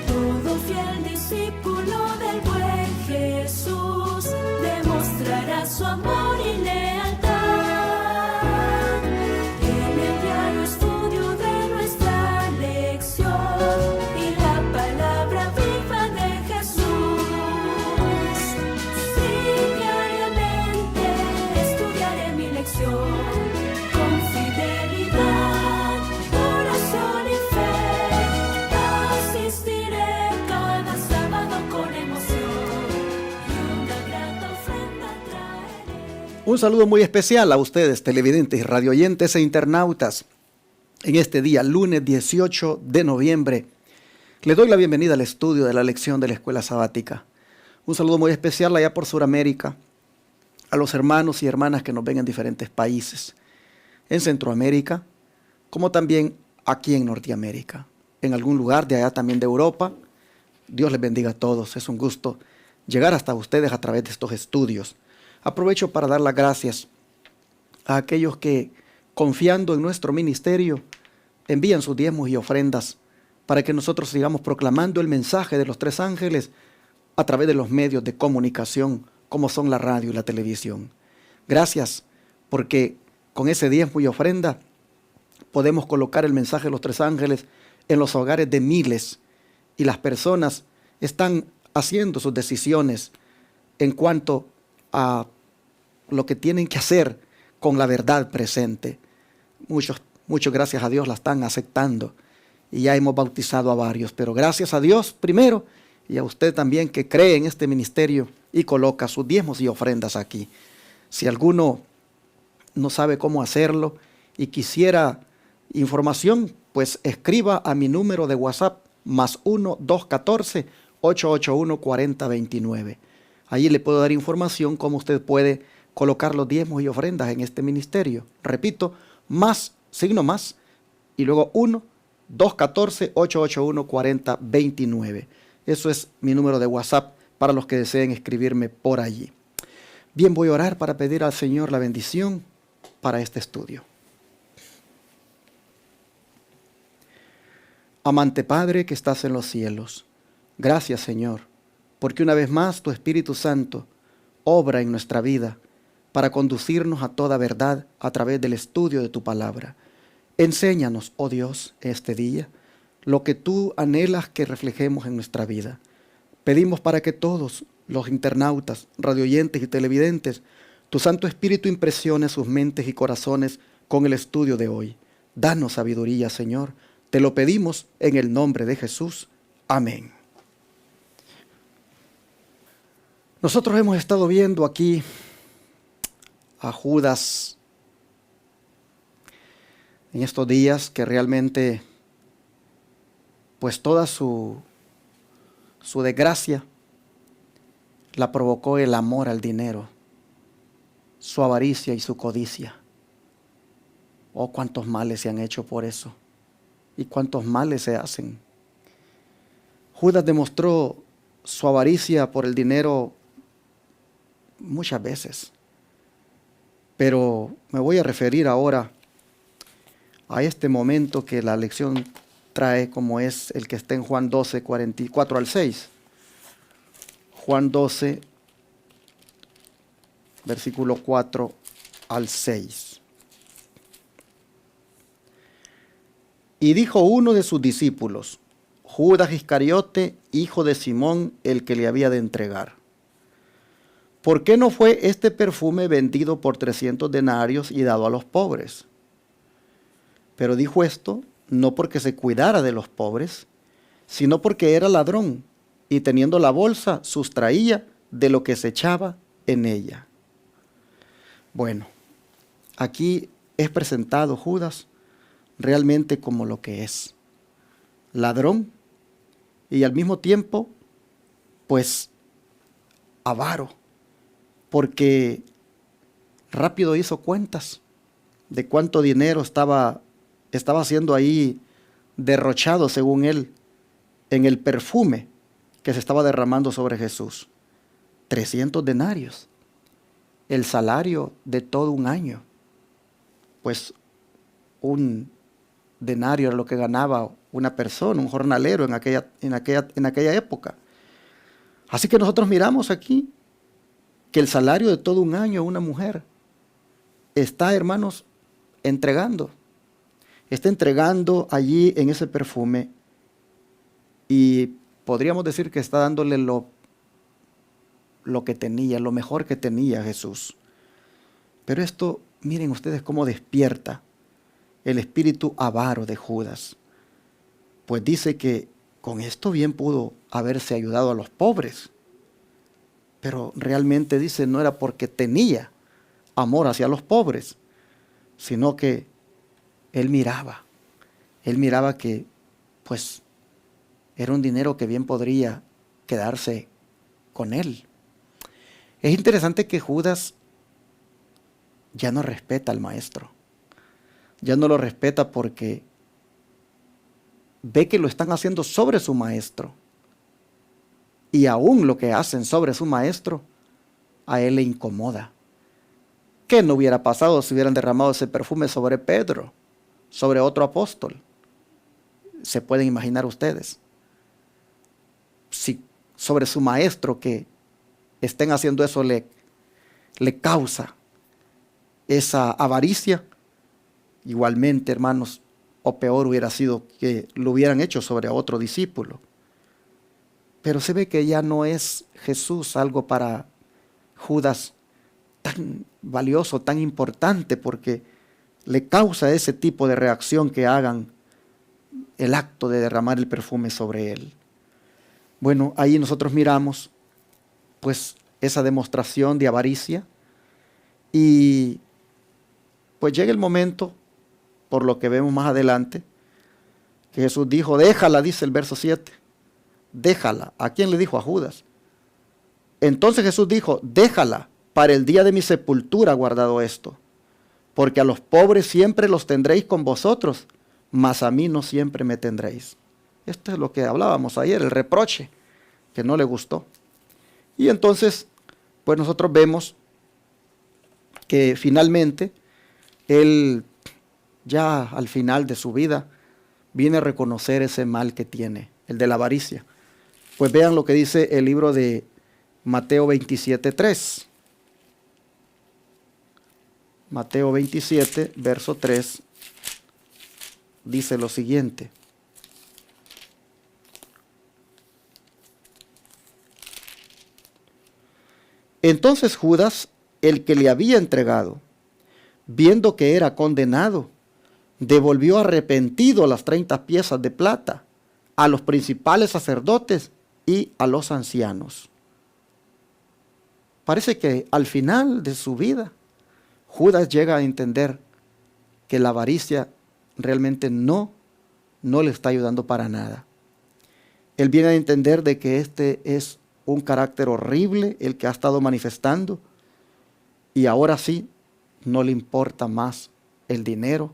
Todo fiel discípulo del buen Jesús demostrará su amor y lealtad. En el diario estudio de nuestra lección y la palabra viva de Jesús. Sí, diariamente estudiaré mi lección con fidelidad, oración y fe. Asistiré cada sábado con emoción y una grata ofrenda traeré. Un saludo muy especial a ustedes, televidentes, radioyentes e internautas. En este día, lunes 18 de noviembre, les doy la bienvenida al estudio de la lección de la Escuela Sabática. Un saludo muy especial allá por Sudamérica, a los hermanos y hermanas que nos ven en diferentes países, en Centroamérica, como también aquí en Norteamérica, en algún lugar de allá también de Europa. Dios les bendiga a todos. Es un gusto llegar hasta ustedes a través de estos estudios. Aprovecho para dar las gracias a aquellos que, confiando en nuestro ministerio, envían sus diezmos y ofrendas para que nosotros sigamos proclamando el mensaje de los tres ángeles a través de los medios de comunicación como son la radio y la televisión. Gracias, porque con ese diezmo y ofrenda podemos colocar el mensaje de los tres ángeles en los hogares de miles, y las personas están haciendo sus decisiones en cuanto a lo que tienen que hacer con la verdad presente. Muchos, gracias a Dios, la están aceptando y ya hemos bautizado a varios, pero gracias a Dios primero y a usted también que cree en este ministerio y coloca sus diezmos y ofrendas aquí. Si alguno no sabe cómo hacerlo y quisiera información, pues escriba a mi número de WhatsApp +1 214 881 4029. Allí le puedo dar información cómo usted puede colocar los diezmos y ofrendas en este ministerio. Repito, signo más, y luego 1 214 881 4029. Eso es mi número de WhatsApp para los que deseen escribirme por allí. Bien, voy a orar para pedir al Señor la bendición para este estudio. Amante Padre que estás en los cielos, gracias Señor, porque una vez más tu Espíritu Santo obra en nuestra vida para conducirnos a toda verdad a través del estudio de tu palabra. Enséñanos, oh Dios, este día, lo que tú anhelas que reflejemos en nuestra vida. Pedimos para que todos los internautas, radioyentes y televidentes, tu Santo Espíritu impresione sus mentes y corazones con el estudio de hoy. Danos sabiduría, Señor. Te lo pedimos en el nombre de Jesús. Amén. Nosotros hemos estado viendo aquí a Judas en estos días, que realmente pues toda su desgracia la provocó el amor al dinero, su avaricia y su codicia. Oh, cuántos males se han hecho por eso y cuántos males se hacen. Judas demostró su avaricia por el dinero muchas veces, pero me voy a referir ahora a este momento que la lección trae, como es el que está en Juan 12, 44 al 6. Juan 12, versículo 4 al 6. Y dijo uno de sus discípulos, Judas Iscariote, hijo de Simón, el que le había de entregar: ¿por qué no fue este perfume vendido por 300 denarios y dado a los pobres? Pero dijo esto no porque se cuidara de los pobres, sino porque era ladrón, y teniendo la bolsa sustraía de lo que se echaba en ella. Bueno, aquí es presentado Judas realmente como lo que es: ladrón y al mismo tiempo pues avaro, porque rápido hizo cuentas de cuánto dinero estaba siendo ahí derrochado, según él, en el perfume que se estaba derramando sobre Jesús. 300 denarios, el salario de todo un año. pues un denario era lo que ganaba una persona, un jornalero en aquella época. Así que nosotros miramos aquí que el salario de todo un año a una mujer está, hermanos, está entregando allí en ese perfume, y podríamos decir que está dándole lo que tenía, lo mejor que tenía Jesús. Pero esto, miren ustedes cómo despierta el espíritu avaro de Judas. Pues dice que con esto bien pudo haberse ayudado a los pobres. Pero realmente dice, no era porque tenía amor hacia los pobres, sino que él miraba que pues era un dinero que bien podría quedarse con él. Es interesante que Judas ya no respeta al maestro. Ya no lo respeta porque ve que lo están haciendo sobre su maestro. Y aún lo que hacen sobre su maestro, a él le incomoda. ¿Qué no hubiera pasado si hubieran derramado ese perfume sobre Pedro, sobre otro apóstol? Se pueden imaginar ustedes. Si sobre su maestro que estén haciendo eso le causa esa avaricia, igualmente, hermanos, o peor hubiera sido que lo hubieran hecho sobre otro discípulo. Pero se ve que ya no es Jesús algo para Judas tan valioso, tan importante, porque le causa ese tipo de reacción que hagan el acto de derramar el perfume sobre él. Bueno, ahí nosotros miramos pues esa demostración de avaricia, y pues llega el momento, por lo que vemos más adelante, que Jesús dijo, déjala, dice el verso 7, déjala. ¿A quién le dijo? A Judas. Entonces Jesús dijo, déjala, para el día de mi sepultura guardado esto, porque a los pobres siempre los tendréis con vosotros, mas a mí no siempre me tendréis. Esto es lo que hablábamos ayer, el reproche que no le gustó. Y entonces, pues nosotros vemos que finalmente él, ya al final de su vida, viene a reconocer ese mal que tiene, el de la avaricia. Pues vean lo que dice el libro de Mateo 27:3. Mateo 27, verso 3, dice lo siguiente. Entonces Judas, el que le había entregado, viendo que era condenado, devolvió arrepentido las 30 piezas de plata a los principales sacerdotes y a los ancianos. Parece que al final de su vida, Judas llega a entender que la avaricia realmente no le está ayudando para nada. Él viene a entender de que este es un carácter horrible el que ha estado manifestando, y ahora sí no le importa más el dinero,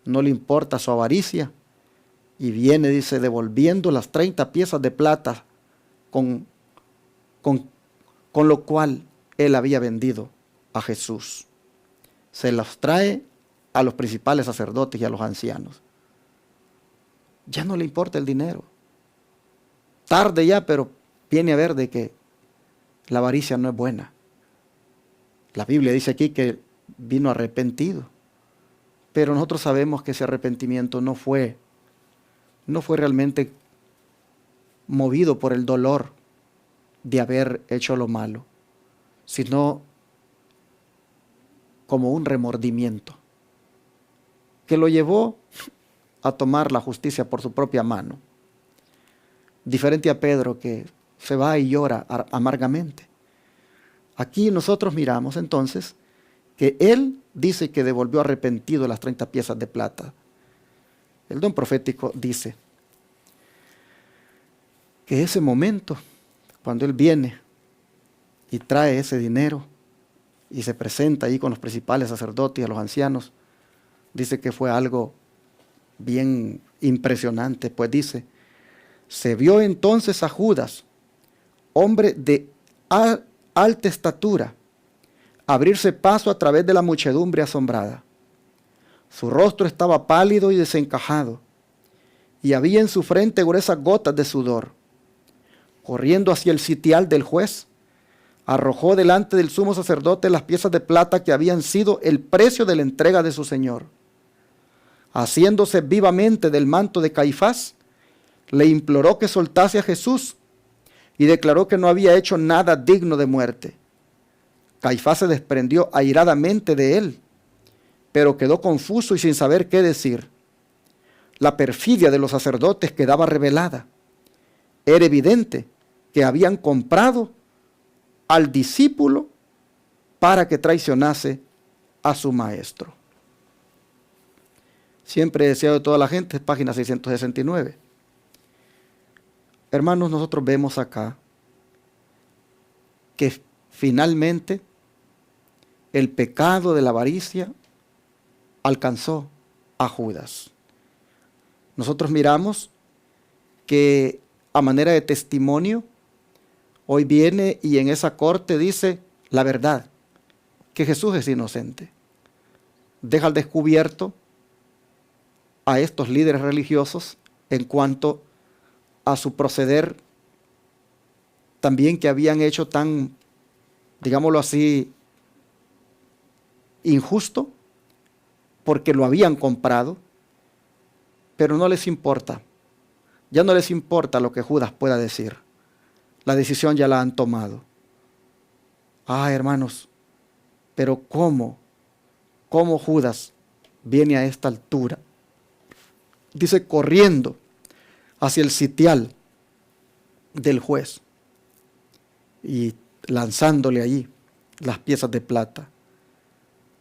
no le importa su avaricia, y viene, dice, devolviendo las 30 piezas de plata con lo cual él había vendido a Jesús. Se las trae a los principales sacerdotes y a los ancianos. Ya no le importa el dinero. Tarde ya, pero viene a ver de que la avaricia no es buena. La Biblia dice aquí que vino arrepentido, pero nosotros sabemos que ese arrepentimiento no fue realmente movido por el dolor de haber hecho lo malo, sino como un remordimiento que lo llevó a tomar la justicia por su propia mano. Diferente a Pedro, que se va y llora amargamente. Aquí nosotros miramos entonces que él dice que devolvió arrepentido las 30 piezas de plata. El don profético dice que ese momento, cuando él viene y trae ese dinero y se presenta ahí con los principales sacerdotes y a los ancianos, dice que fue algo bien impresionante, pues dice, se vio entonces a Judas, hombre de alta estatura, abrirse paso a través de la muchedumbre asombrada. Su rostro estaba pálido y desencajado, y había en su frente gruesas gotas de sudor. Corriendo hacia el sitial del juez, arrojó delante del sumo sacerdote las piezas de plata que habían sido el precio de la entrega de su señor. Haciéndose vivamente del manto de Caifás, le imploró que soltase a Jesús y declaró que no había hecho nada digno de muerte. Caifás se desprendió airadamente de él, pero quedó confuso y sin saber qué decir. La perfidia de los sacerdotes quedaba revelada. Era evidente que habían comprado al discípulo para que traicionase a su maestro. Siempre deseado de toda la gente, página 669. Hermanos, nosotros vemos acá que finalmente el pecado de la avaricia alcanzó a Judas. Nosotros miramos que a manera de testimonio, hoy viene y en esa corte dice la verdad, que Jesús es inocente. Deja al descubierto a estos líderes religiosos en cuanto a su proceder también que habían hecho tan, digámoslo así, injusto, porque lo habían comprado, pero no les importa. Ya no les importa lo que Judas pueda decir. La decisión ya la han tomado. Hermanos, pero ¿cómo Judas viene a esta altura? Dice, corriendo hacia el sitial del juez y lanzándole allí las piezas de plata.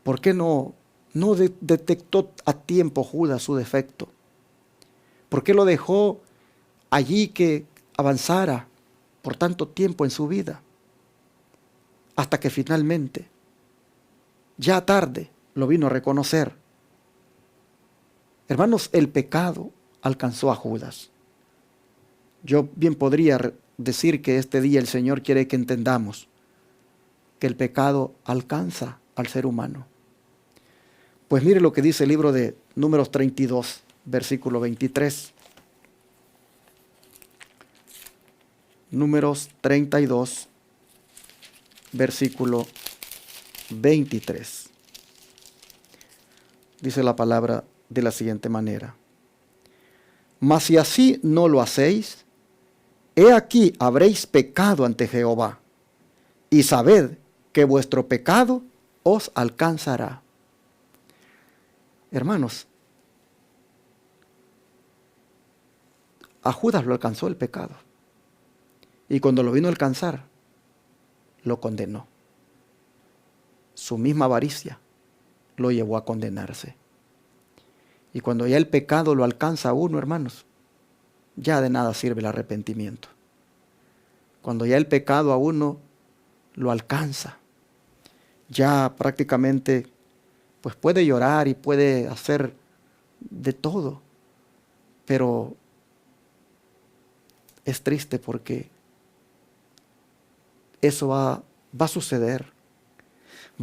¿Por qué no detectó a tiempo Judas su defecto? ¿Por qué lo dejó allí que avanzara por tanto tiempo en su vida? Hasta que finalmente, ya tarde, lo vino a reconocer. Hermanos, el pecado alcanzó a Judas. Yo bien podría decir que este día el Señor quiere que entendamos que el pecado alcanza al ser humano. Pues mire lo que dice el libro de Números 32, versículo 23. Números 32, versículo 23. Dice la palabra de la siguiente manera. Mas si así no lo hacéis, he aquí habréis pecado ante Jehová, y sabed que vuestro pecado os alcanzará. Hermanos, a Judas lo alcanzó el pecado. Y cuando lo vino a alcanzar, lo condenó. Su misma avaricia lo llevó a condenarse. Y cuando ya el pecado lo alcanza a uno, hermanos, ya de nada sirve el arrepentimiento. Cuando ya el pecado a uno lo alcanza, ya prácticamente pues puede llorar y puede hacer de todo, pero es triste porque eso va a suceder.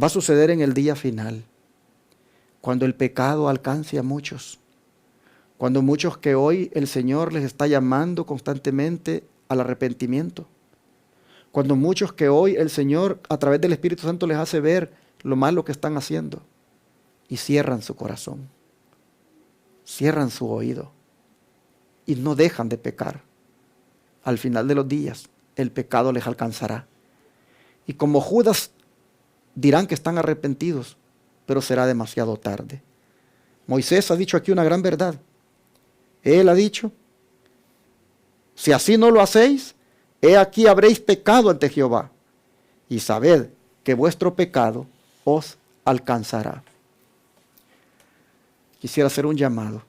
Va a suceder en el día final, cuando el pecado alcance a muchos, cuando muchos que hoy el Señor les está llamando constantemente al arrepentimiento, cuando muchos que hoy el Señor a través del Espíritu Santo les hace ver lo malo que están haciendo y cierran su corazón, cierran su oído y no dejan de pecar. Al final de los días el pecado les alcanzará. Y como Judas dirán que están arrepentidos, pero será demasiado tarde. Moisés ha dicho aquí una gran verdad. Él ha dicho, si así no lo hacéis, he aquí habréis pecado ante Jehová, y sabed que vuestro pecado os alcanzará. Quisiera hacer un llamado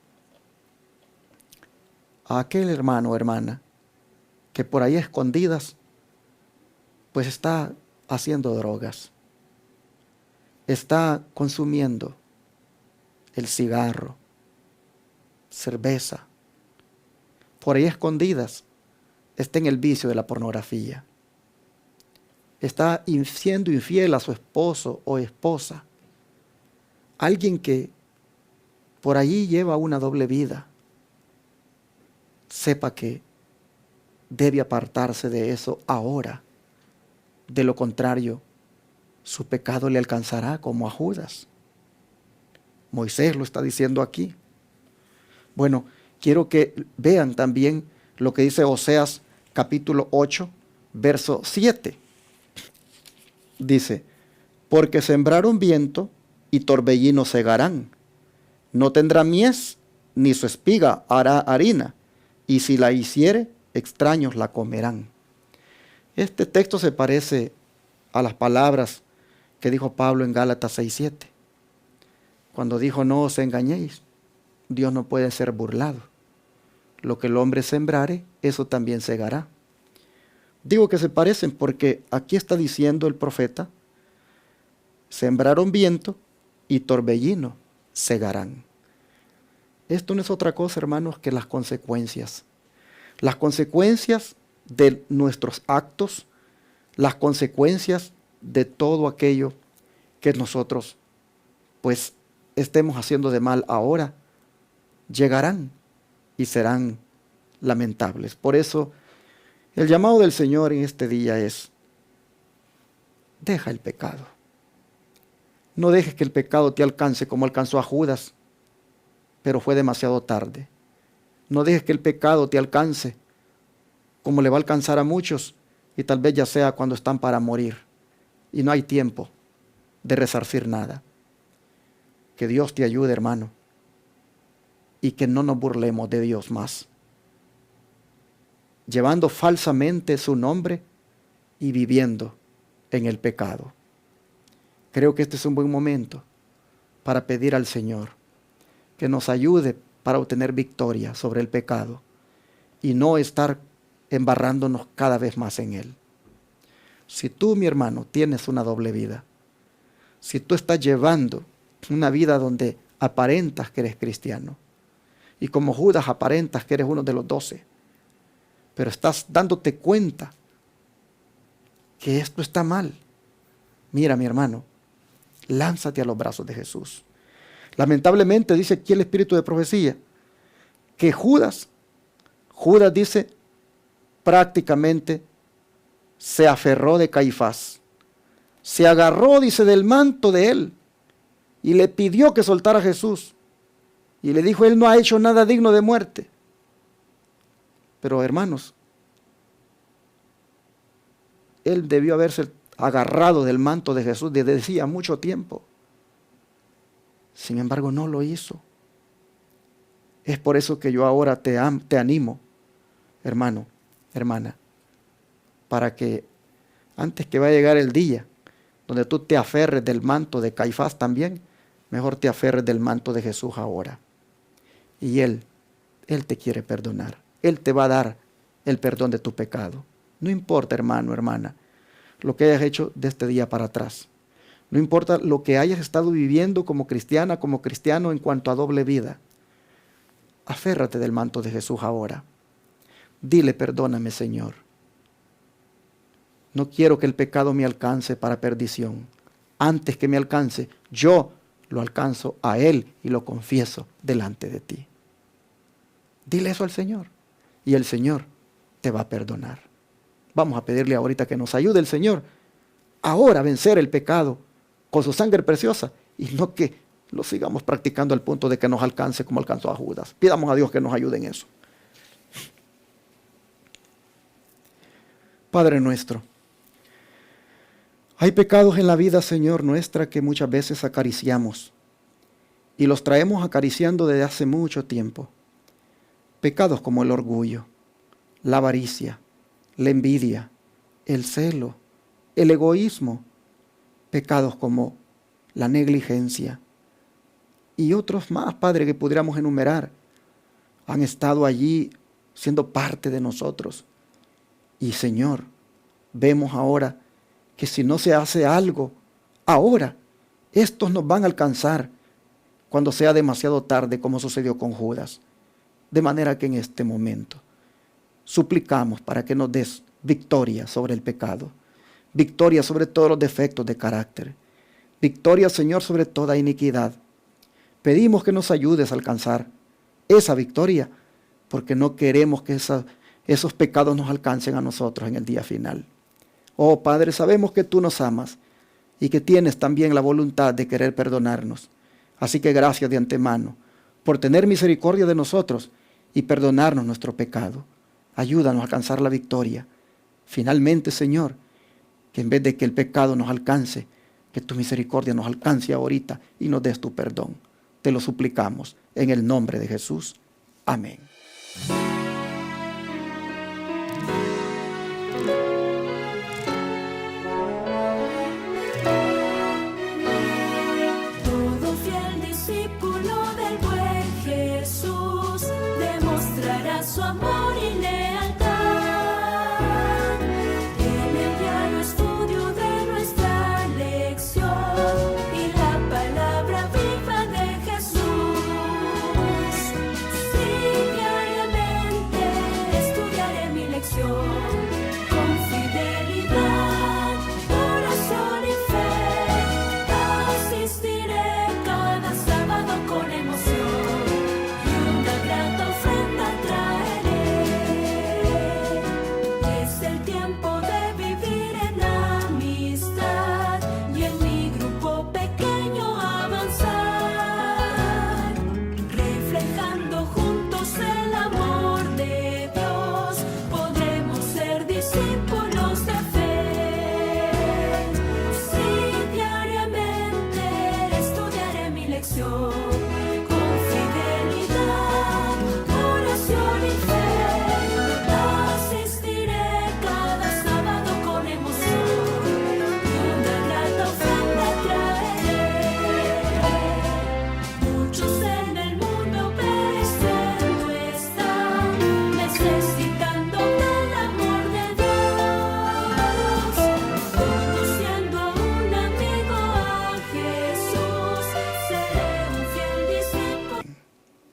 a aquel hermano o hermana que por ahí escondidas pues está haciendo drogas, está consumiendo el cigarro, cerveza, por ahí escondidas está en el vicio de la pornografía, está siendo infiel a su esposo o esposa, alguien que por allí lleva una doble vida, sepa que debe apartarse de eso ahora. De lo contrario, su pecado le alcanzará como a Judas. Moisés lo está diciendo aquí. Bueno, quiero que vean también lo que dice Oseas capítulo 8, verso 7. Dice, porque sembraron viento y torbellino segarán. No tendrá mies, ni su espiga hará harina, y si la hiciere, extraños la comerán. Este texto se parece a las palabras que dijo Pablo en Gálatas 6:7, cuando dijo, no os engañéis, Dios no puede ser burlado. Lo que el hombre sembrare, eso también segará. Digo que se parecen porque aquí está diciendo el profeta, sembraron viento y torbellino segarán. Esto no es otra cosa, hermanos, que las consecuencias. Las consecuencias de nuestros actos, las consecuencias de todo aquello que nosotros pues estemos haciendo de mal ahora, llegarán y serán lamentables. Por eso el llamado del Señor en este día es, deja el pecado. No dejes que el pecado te alcance como alcanzó a Judas, pero fue demasiado tarde. No dejes que el pecado te alcance como le va a alcanzar a muchos, y tal vez ya sea cuando están para morir y no hay tiempo de resarcir nada. Que Dios te ayude, hermano, y que no nos burlemos de Dios más, llevando falsamente su nombre y viviendo en el pecado. Creo que este es un buen momento para pedir al Señor que nos ayude para obtener victoria sobre el pecado y no estar embarrándonos cada vez más en él. Si tú, mi hermano, tienes una doble vida, si tú estás llevando una vida donde aparentas que eres cristiano, y como Judas aparentas que eres uno de los 12, pero estás dándote cuenta que esto está mal, mira, mi hermano, lánzate a los brazos de Jesús. Lamentablemente dice aquí el espíritu de profecía que Judas dice prácticamente se aferró de Caifás, se agarró, dice, del manto de él y le pidió que soltara a Jesús y le dijo, él no ha hecho nada digno de muerte. Pero hermanos, él debió haberse agarrado del manto de Jesús desde hacía mucho tiempo. Sin embargo, no lo hizo. Es por eso que yo ahora te animo, hermano, hermana, para que antes que vaya a llegar el día donde tú te aferres del manto de Caifás también, mejor te aferres del manto de Jesús ahora. Y Él te quiere perdonar. Él te va a dar el perdón de tu pecado. No importa, hermano, hermana, lo que hayas hecho de este día para atrás. No importa lo que hayas estado viviendo como cristiana, como cristiano en cuanto a doble vida. Aférrate del manto de Jesús ahora. Dile, perdóname, Señor. No quiero que el pecado me alcance para perdición. Antes que me alcance, yo lo alcanzo a Él y lo confieso delante de ti. Dile eso al Señor y el Señor te va a perdonar. Vamos a pedirle ahorita que nos ayude el Señor ahora a vencer el pecado con su sangre preciosa y no que lo sigamos practicando al punto de que nos alcance como alcanzó a Judas. Pidamos a Dios que nos ayude en eso. Padre nuestro, hay pecados en la vida, Señor, nuestra que muchas veces acariciamos y los traemos acariciando desde hace mucho tiempo. Pecados como el orgullo, la avaricia, la envidia, el celo, el egoísmo, pecados como la negligencia y otros más, Padre, que pudiéramos enumerar, han estado allí siendo parte de nosotros. Y Señor, vemos ahora que si no se hace algo ahora, estos nos van a alcanzar cuando sea demasiado tarde, como sucedió con Judas. De manera que en este momento suplicamos para que nos des victoria sobre el pecado, victoria sobre todos los defectos de carácter, victoria, Señor, sobre toda iniquidad, Pedimos que nos ayudes a alcanzar esa victoria, porque no queremos que esos pecados nos alcancen a nosotros en el día final. Oh Padre, sabemos que tú nos amas y que tienes también la voluntad de querer perdonarnos. Así que gracias de antemano por tener misericordia de nosotros y perdonarnos nuestro pecado. Ayúdanos a alcanzar la victoria. Finalmente, Señor, que en vez de que el pecado nos alcance, que tu misericordia nos alcance ahorita y nos des tu perdón. Te lo suplicamos en el nombre de Jesús. Amén.